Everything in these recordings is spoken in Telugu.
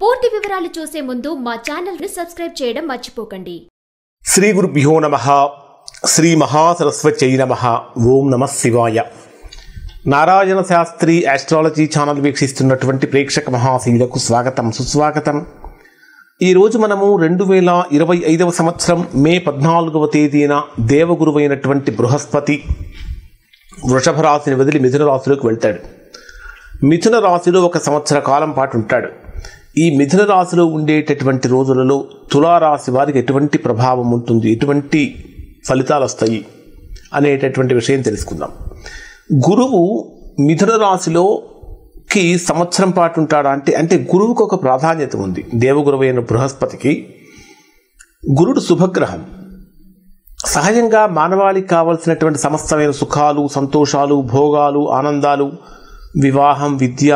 పూర్తి వివరాలు చూసే ముందు మా ఛానల్ ని సబ్స్క్రైబ్ చేయడం మర్చిపోకండి. శ్రీ గురుభ్యో నమః. శ్రీ మహాసరస్వత్యై నమః. ఓం నమః శివాయ. నారాయణ శాస్త్రి ఆస్ట్రాలజీ ఛానల్ వీక్షిస్తున్నటువంటి ప్రేక్షక మహాశీలకు స్వాగతం, సుస్వాగతం. ఈరోజు మనము 2025 సంవత్సరం మే 14వ తేదీన దేవగురువైనటువంటి బృహస్పతి వృషభ రాశిని వదిలి మిథున రాశిలోకి వెళ్తాడు. మిథున రాశిలో ఒక సంవత్సర కాలం పాటు ఉంటాడు. ఈ మిథున రాశిలో ఉండేటటువంటి రోజులలో తులారాశి వారికి ఎటువంటి ప్రభావం ఉంటుంది, ఎటువంటి ఫలితాలు వస్తాయి అనేటటువంటి విషయం తెలుసుకుందాం. గురువు మిథున రాశిలోకి సంవత్సరం పాటు ఉంటాడా అంటే గురువుకు ఒక ప్రాధాన్యత ఉంది. దేవగురువు అయిన బృహస్పతికి గురుడు శుభగ్రహం. సహజంగా మానవాళికి కావలసినటువంటి సమస్తమైన సుఖాలు, సంతోషాలు, భోగాలు, ఆనందాలు, వివాహం, విద్య,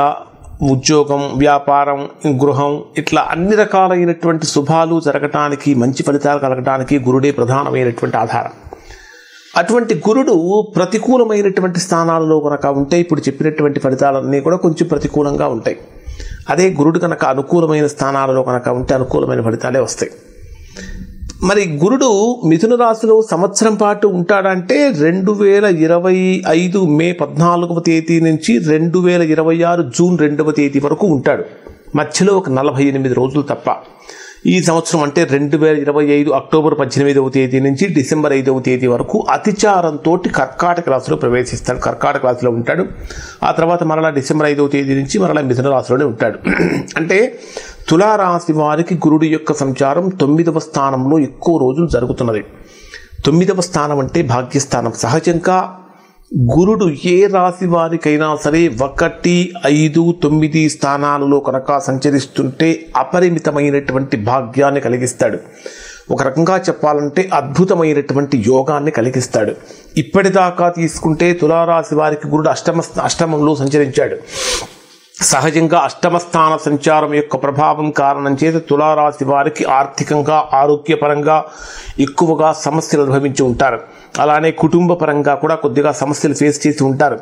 ఉద్యోగం, వ్యాపారం, గృహం, ఇట్లా అన్ని రకాలైనటువంటి శుభాలు జరగటానికి, మంచి ఫలితాలు కలగటానికి గురుడే ప్రధానమైనటువంటి ఆధారం. అటువంటి గురుడు ప్రతికూలమైనటువంటి స్థానాలలో కనుక ఉంటే ఇప్పుడు చెప్పినటువంటి ఫలితాలన్నీ కూడా కొంచెం ప్రతికూలంగా ఉంటాయి. అదే గురుడు కనుక అనుకూలమైన స్థానాలలో కనుక ఉంటే అనుకూలమైన ఫలితాలే వస్తాయి. మరి గురుడు మిథున రాశిలో సంవత్సరం పాటు ఉంటాడంటే 2025 మే 14వ తేదీ నుంచి 2026 జూన్ 2వ తేదీ వరకు ఉంటాడు. మధ్యలో ఒక 48 రోజులు తప్ప. ఈ సంవత్సరం అంటే 2025 అక్టోబర్ 18వ తేదీ నుంచి డిసెంబర్ 5వ తేదీ వరకు అతిచారంతో కర్కాటక రాశిలో ప్రవేశిస్తాడు. కర్కాటక రాశిలో ఉంటాడు. ఆ తర్వాత మరలా డిసెంబర్ 5వ తేదీ నుంచి మరలా మిథున రాశిలోనే ఉంటాడు. అంటే తులారాశి వారికి గురుడు యొక్క సంచారం 9వ స్థానంలో ఎక్కువ రోజులు జరుగుతున్నది. 9వ స్థానం అంటే భాగ్యస్థానం. సహజంగా గురుడు ఏ రాశి వారికైనా సరే 1, 5, 9 స్థానాలలో కనుక సంచరిస్తుంటే అపరిమితమైనటువంటి భాగ్యాన్ని కలిగిస్తాడు. ఒక రకంగా చెప్పాలంటే అద్భుతమైనటువంటి యోగాన్ని కలిగిస్తాడు. ఇప్పటిదాకా తీసుకుంటే తులారాశి వారికి గురుడు అష్టమంలో సంచరించాడు. సహజంగా అష్టమ స్థాన సంచారం యొక్క ప్రభావం కారణం చేత తులారాశి వారికి ఆర్థికంగా, ఆరోగ్యపరంగా ఎక్కువగా సమస్యలు అనుభవించి ఉంటారు. అలానే కుటుంబ పరంగా కూడా కొద్దిగా సమస్యలు ఫేస్ చేసి ఉంటారు.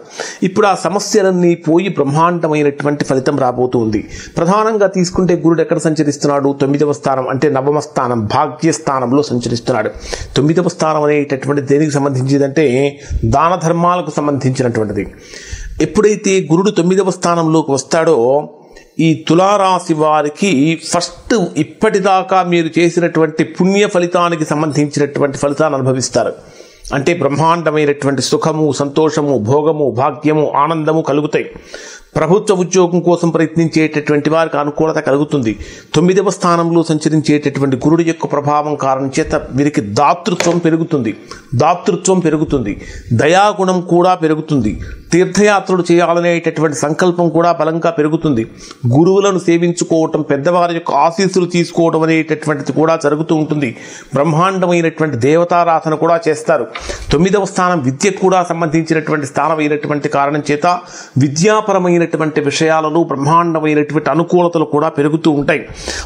ఇప్పుడు ఆ సమస్యలన్నీ పోయి బ్రహ్మాండమైనటువంటి ఫలితం రాబోతుంది. ప్రధానంగా తీసుకుంటే గురుడు ఎక్కడ సంచరిస్తున్నాడు? 9వ స్థానం అంటే నవమ స్థానం, భాగ్యస్థానంలో సంచరిస్తున్నాడు. 9వ స్థానం అనేటటువంటి దేనికి సంబంధించిందంటే దాన ధర్మాలకు సంబంధించినటువంటిది. ఎప్పుడైతే గురుడు 9వ స్థానంలోకి వస్తాడో ఈ తులారాశి వారికి ఫస్ట్ ఇప్పటిదాకా మీరు చేసినటువంటి పుణ్య ఫలితానికి సంబంధించినటువంటి ఫలితాన్ని అనుభవిస్తారు. అంటే బ్రహ్మాండమైనటువంటి సుఖము, సంతోషము, భోగము, భాగ్యము, ఆనందము కలుగుతాయి. ప్రభుత్వ ఉద్యోగం కోసం ప్రయత్నించేటటువంటి వారికి అనుకూలత కలుగుతుంది. 9వ స్థానంలో సంచరించేటటువంటి గురుడు యొక్క ప్రభావం కారణం చేత వీరికి దాతృత్వం పెరుగుతుంది, దయాగుణం కూడా పెరుగుతుంది, తీర్థయాత్రలు చేయాలనేటటువంటి సంకల్పం కూడా బలంగా పెరుగుతుంది. గురువులను సేవించుకోవటం, పెద్దవారి యొక్క ఆశీస్సులు తీసుకోవడం అనేటటువంటిది కూడా జరుగుతూ ఉంటుంది. బ్రహ్మాండమైనటువంటి దేవతారాధన కూడా చేస్తారు. 9వ స్థానం విద్యకు కూడా సంబంధించినటువంటి స్థానం అయినటువంటి కారణం చేత విద్యాపరమైనటువంటి విషయాలలో బ్రహ్మాండమైనటువంటి అనుకూలతలు కూడా పెరుగుతూ ఉంటాయి.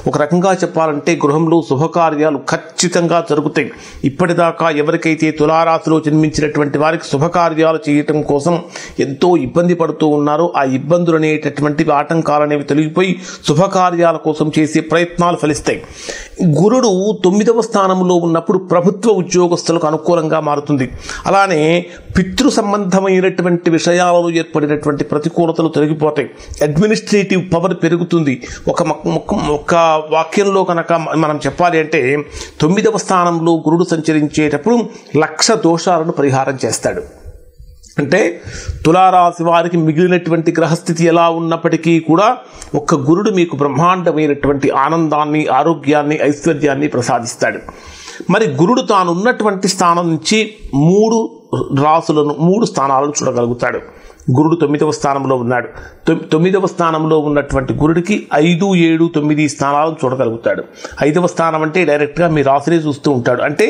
ఒక రకంగా చెప్పాలంటే గృహంలో శుభకార్యాలు ఖచ్చితంగా జరుగుతాయి. ఇప్పటిదాకా ఎవరికైతే తులారాశిలో జన్మించినటువంటి వారికి శుభకార్యాలు చేయటం కోసం ఎంతో ఇబ్బంది పడుతూ ఉన్నారో ఆ ఇబ్బందులు అనేటటువంటి ఆటంకాలు అనేవి తొలగిపోయి శుభకార్యాల కోసం చేసే ప్రయత్నాలు ఫలిస్తాయి. గురుడు 9వ స్థానంలో ఉన్నప్పుడు ప్రభుత్వ ఉద్యోగస్తులకు అనుకూలంగా మారుతుంది. అలానే పితృ సంబంధమైనటువంటి విషయాలలో ఏర్పడినటువంటి ప్రతికూలతలు తొలగిపోతాయి. అడ్మినిస్ట్రేటివ్ పవర్ పెరుగుతుంది. ఒక వాక్యంలో కనుక మనం చెప్పాలి అంటే 9వ స్థానంలో గురుడు సంచరించేటప్పుడు 1,00,000 దోషాలను పరిహారం చేస్తాడు. అంటే తులారాశి వారికి మిగిలినటువంటి గ్రహస్థితి ఎలా ఉన్నప్పటికీ కూడా ఒక్క గురుడు మీకు బ్రహ్మాండమైనటువంటి ఆనందాన్ని, ఆరోగ్యాన్ని, ఐశ్వర్యాన్ని ప్రసాదిస్తాడు. మరి గురుడు తాను ఉన్నటువంటి స్థానం నుంచి 3 స్థానాలను చూడగలుగుతాడు. గురుడు 9వ స్థానంలో ఉన్నాడు. 9వ స్థానంలో ఉన్నటువంటి గురుడికి 5, 7, 9 స్థానాలను చూడగలుగుతాడు. 5వ స్థానం అంటే డైరెక్ట్గా మీ రాశిని చూస్తూ ఉంటాడు. అంటే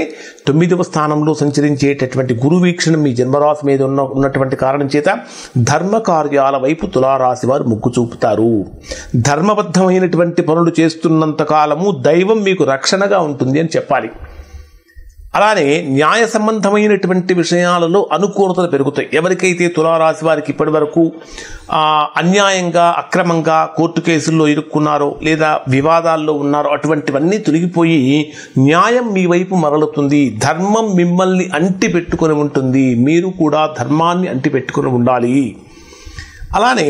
9వ స్థానంలో సంచరించేటటువంటి గురు వీక్షణ మీ జన్మరాశి మీద ఉన్నటువంటి కారణం చేత ధర్మ కార్యాల వైపు తులారాశి వారు మొగ్గు చూపుతారు. ధర్మబద్ధమైనటువంటి పనులు చేస్తున్నంత కాలము దైవం మీకు రక్షణగా ఉంటుంది అని చెప్పాలి. అలానే న్యాయ సంబంధమైనటువంటి విషయాలలో అనుకూలతలు పెరుగుతాయి. ఎవరికైతే తులారాశి వారికి ఇప్పటి వరకు అన్యాయంగా అక్రమంగా కోర్టు కేసుల్లో ఇరుక్కున్నారో లేదా వివాదాల్లో ఉన్నారో అటువంటివన్నీ తొలగిపోయి న్యాయం మీ వైపు మరలుతుంది. ధర్మం మిమ్మల్ని అంటి పెట్టుకొని ఉంటుంది. మీరు కూడా ధర్మాన్ని అంటి పెట్టుకొని ఉండాలి. అలానే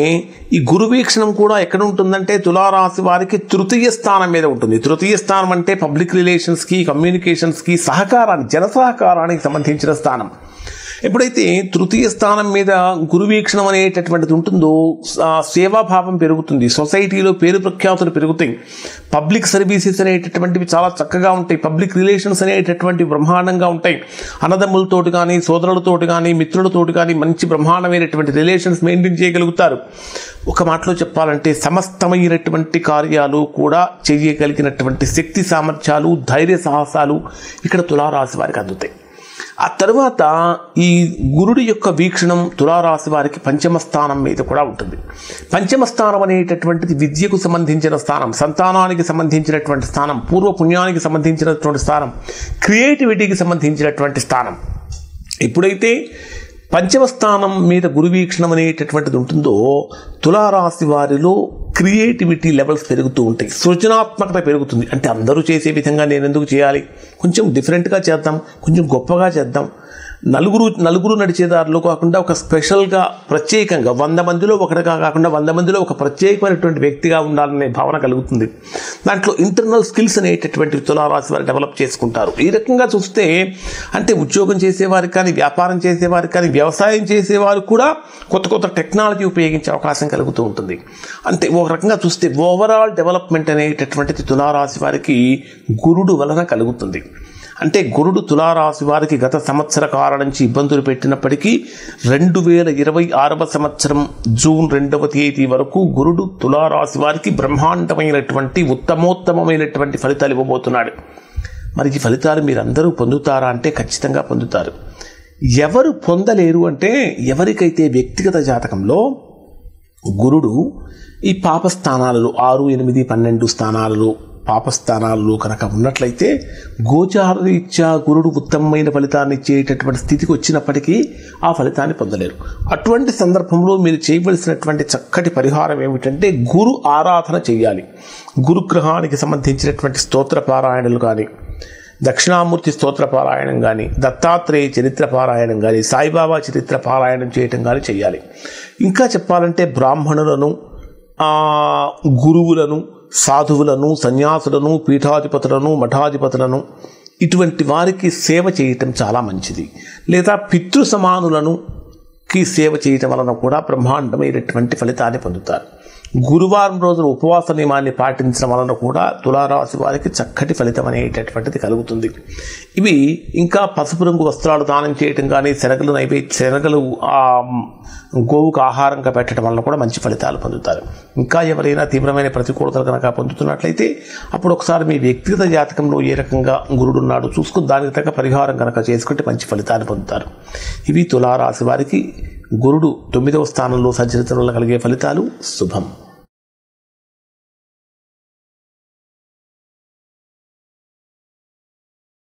ఈ గురు వీక్షణం కూడా ఎక్కడ ఉంటుందంటే తులారాశి వారికి తృతీయ స్థానం మీద ఉంటుంది. తృతీయ స్థానం అంటే పబ్లిక్ రిలేషన్స్కి, కమ్యూనికేషన్స్కి, సహకారానికి, జన సహకారానికి సంబంధించిన స్థానం. ఎప్పుడైతే తృతీయ స్థానం మీద గురు వీక్షణం అనేటటువంటిది ఉంటుందో సేవాభావం పెరుగుతుంది. సొసైటీలో పేరు ప్రఖ్యాతులు పెరుగుతాయి. పబ్లిక్ సర్వీసెస్ అనేటటువంటివి చాలా చక్కగా ఉంటాయి. పబ్లిక్ రిలేషన్స్ అనేటటువంటివి బ్రహ్మాండంగా ఉంటాయి. అన్నదమ్ములతోటి కానీ, సోదరులతోటి కానీ, మిత్రులతోటి కానీ మంచి బ్రహ్మాండమైనటువంటి రిలేషన్స్ మెయింటైన్ చేయగలుగుతారు. ఒక మాటలో చెప్పాలంటే సమస్తమైనటువంటి కార్యాలు కూడా చేయగలిగినటువంటి శక్తి సామర్థ్యాలు, ధైర్య సాహసాలు ఇక్కడ తులారాశి వారికి అందుతాయి. ఆ తర్వాత ఈ గురుడి యొక్క వీక్షణం తులారాశి వారికి పంచమ స్థానం మీద కూడా ఉంటుంది. పంచమ స్థానం అనేటటువంటిది విద్యకు సంబంధించిన స్థానం, సంతానానికి సంబంధించినటువంటి స్థానం, పూర్వపుణ్యానికి సంబంధించినటువంటి స్థానం, క్రియేటివిటీకి సంబంధించినటువంటి స్థానం. ఎప్పుడైతే పంచమ స్థానం మీద గురు వీక్షణం అనేటటువంటిది ఉంటుందో తులారాశి వారిలో క్రియేటివిటీ లెవెల్స్ పెరుగుతూ ఉంటాయి. సృజనాత్మకత పెరుగుతుంది. అంటే అందరూ చేసే విధంగా నేను ఎందుకు చేయాలి, కొంచెం డిఫరెంట్గా చేద్దాం, కొంచెం గొప్పగా చేద్దాం, నలుగురు నడిచేదారిలో కాకుండా ఒక స్పెషల్గా ప్రత్యేకంగా 100 మందిలో ఒకటిగా కాకుండా 100 మందిలో ఒక ప్రత్యేకమైనటువంటి వ్యక్తిగా ఉండాలనే భావన కలుగుతుంది. దాంట్లో ఇంటర్నల్ స్కిల్స్ అనేటటువంటి తులారాశి వారు డెవలప్ చేసుకుంటారు. ఈ రకంగా చూస్తే అంటే ఉద్యోగం చేసేవారికి కానీ, వ్యాపారం చేసేవారికి కానీ, వ్యవసాయం చేసేవారు కూడా కొత్త టెక్నాలజీ ఉపయోగించే అవకాశం కలుగుతూ ఉంటుంది. అంటే ఒక రకంగా చూస్తే ఓవరాల్ డెవలప్మెంట్ అనేటటువంటిది తులారాశి వారికి గురుడు వలన కలుగుతుంది. అంటే గురుడు తులారాశి వారికి గత సంవత్సర కాలం నుంచి ఇబ్బందులు పెట్టినప్పటికీ 2026వ సంవత్సరం జూన్ 2వ తేదీ వరకు గురుడు తులారాశి వారికి బ్రహ్మాండమైనటువంటి ఉత్తమోత్తమైనటువంటి ఫలితాలు ఇవ్వబోతున్నాడు. మరి ఈ ఫలితాలు మీరందరూ పొందుతారా అంటే ఖచ్చితంగా పొందుతారు. ఎవరు పొందలేరు అంటే ఎవరికైతే వ్యక్తిగత జాతకంలో గురుడు ఈ పాపస్థానాలలో 6, 8, 12 స్థానాలలో పాపస్థానాల్లో కనుక ఉన్నట్లయితే గోచారరీత్యా గురుడు ఉత్తమమైన ఫలితాన్ని ఇచ్చేటటువంటి స్థితికి వచ్చినప్పటికీ ఆ ఫలితాన్ని పొందలేరు. అటువంటి సందర్భంలో మీరు చేయవలసినటువంటి చక్కటి పరిహారం ఏమిటంటే గురు ఆరాధన చేయాలి. గురుగ్రహానికి సంబంధించినటువంటి స్తోత్ర పారాయణలు కానీ, దక్షిణామూర్తి స్తోత్ర పారాయణం కానీ, దత్తాత్రేయ చరిత్ర పారాయణం కానీ, సాయిబాబా చరిత్ర పారాయణం చేయటం కానీ చేయాలి. ఇంకా చెప్పాలంటే బ్రాహ్మణులను, గురువులను, సాధువులను, సన్యాసులను, పీఠాధిపతులను, మఠాధిపతులను ఇటువంటి వారికి సేవ చేయటం చాలా మంచిది. లేదా పితృ సమానులనుకి సేవ చేయటం వలన కూడా బ్రహ్మాండమైనటువంటి ఫలితాన్ని పొందుతారు. గురువారం రోజున ఉపవాస నియమాన్ని పాటించడం వలన కూడా తులారాశి వారికి చక్కటి ఫలితం అనేటటువంటిది కలుగుతుంది. ఇవి ఇంకా పసుపు రంగు వస్త్రాలు దానం చేయటం కానీ, శనగలు గోవుకు ఆహారంగా పెట్టడం వలన కూడా మంచి ఫలితాలు పొందుతారు. ఇంకా ఎవరైనా తీవ్రమైన ప్రతికూలతలు కనుక పొందుతున్నట్లయితే అప్పుడు ఒకసారి మీ వ్యక్తిగత జాతకంలో ఏ రకంగా గురుడున్నాడు చూసుకుని దానికి తగ్గ పరిహారం కనుక చేసుకుంటే మంచి ఫలితాన్ని పొందుతారు. ఇవి తులారాశి వారికి గురుడు 9వ స్థానంలో సంచరించడం వల్ల కలిగే ఫలితాలు. శుభం.